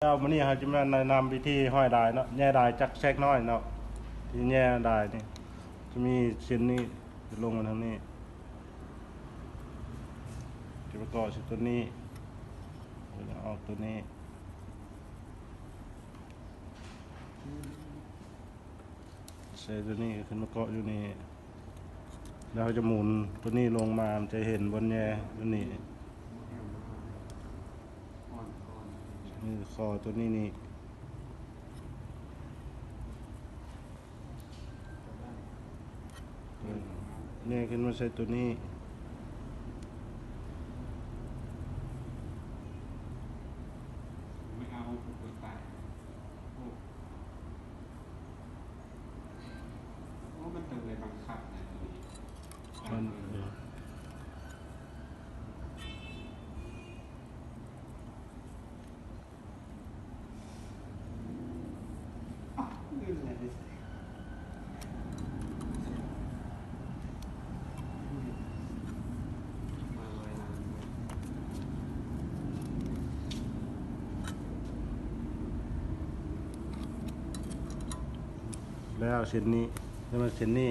เอามานี่เขาจะมาแนะนำวิธีห้อยดายเนาะแย่ดายจักแชกน้อยเนาะที่แย่ดายนี่จะมีเส้นนี้จะลงมาทางนี้จะประกอบสิตัวนี้จะออกตัวนี้ใส่ตัวนี้ขึ้นมาเกาะอยู่นี่แล้วเขาจะหมุนตัวนี้ลงมามันจะเห็นบนแย่ตัวนี้นี่คอตัวนี้นี่เนี่ยขึ้นมาใส่ตัวนี้ไม่เอาเปิดไปโอ้มันต้องเลยบังคับนะตัวนี้มันนี่แหละมาลอยน้ำแล้วเส้นนี้แล้วมันเส้นนี้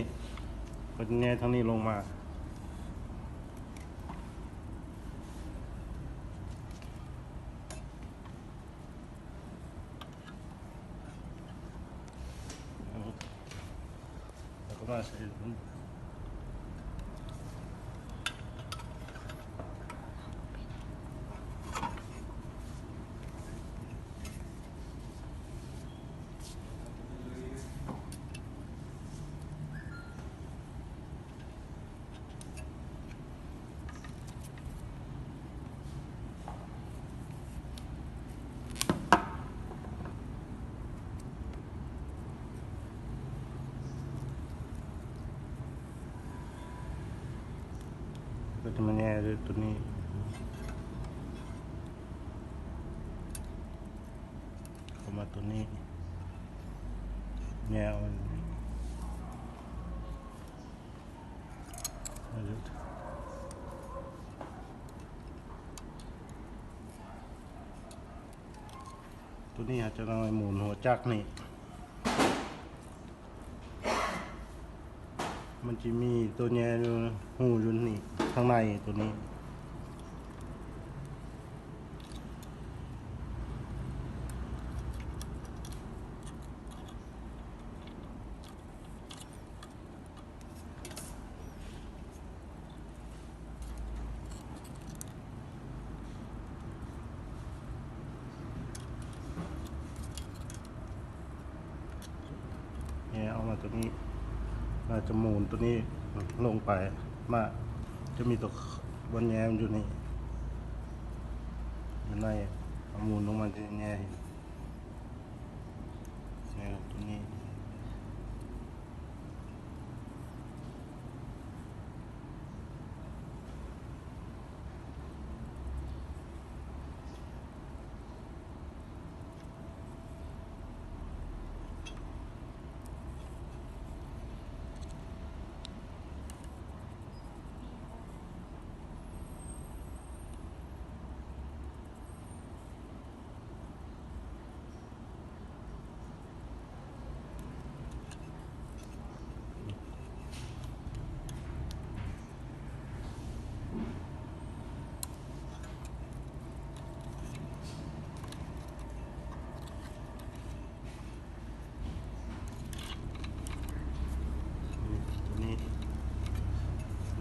ก็แง่ทางนี้ลงมาแล้วก็มาใส่ก็จะมาแง่ด้วยตัวนี้เข้ามาตัวนี้แง่เอาตัวนี้อาจจะลองหมุนหัวจักรนี่มันจะมีตัวแง่อยู่หูอยู่นี่ข้างในตัวนี้แง่เอามาตัวนี้เราจะหมุนตัวนี้ลงไปมาจะมีตัวบนแง่อยู่นี่อยู่ในเอาหมุนลงมาจะแง่แง่ตัวนี้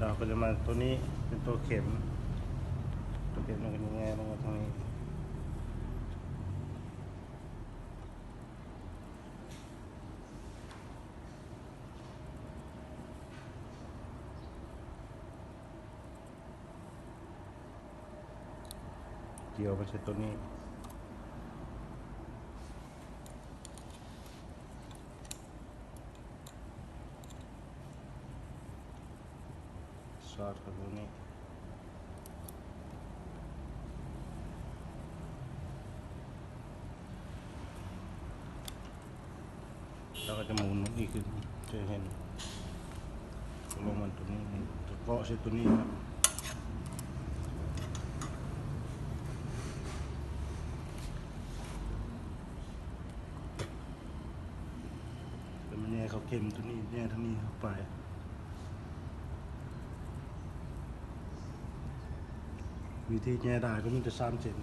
เราก็จะมาตัวนี้เป็นตัวเข็มมันก็จะแง่ลงมาทางนี้เกี่ยวไปใช้ตัวนี้สอดกับตัวนี้แล้วก็จะหมุนอีกขึ้นจะเห็นลงมันตัวนี้จะเกาะใช้ตัวนี้นะ เข็มตัวนี้แย่ทั้งนี้เข้าไปวิธีแย่ได้ก็มีแต่3 เซน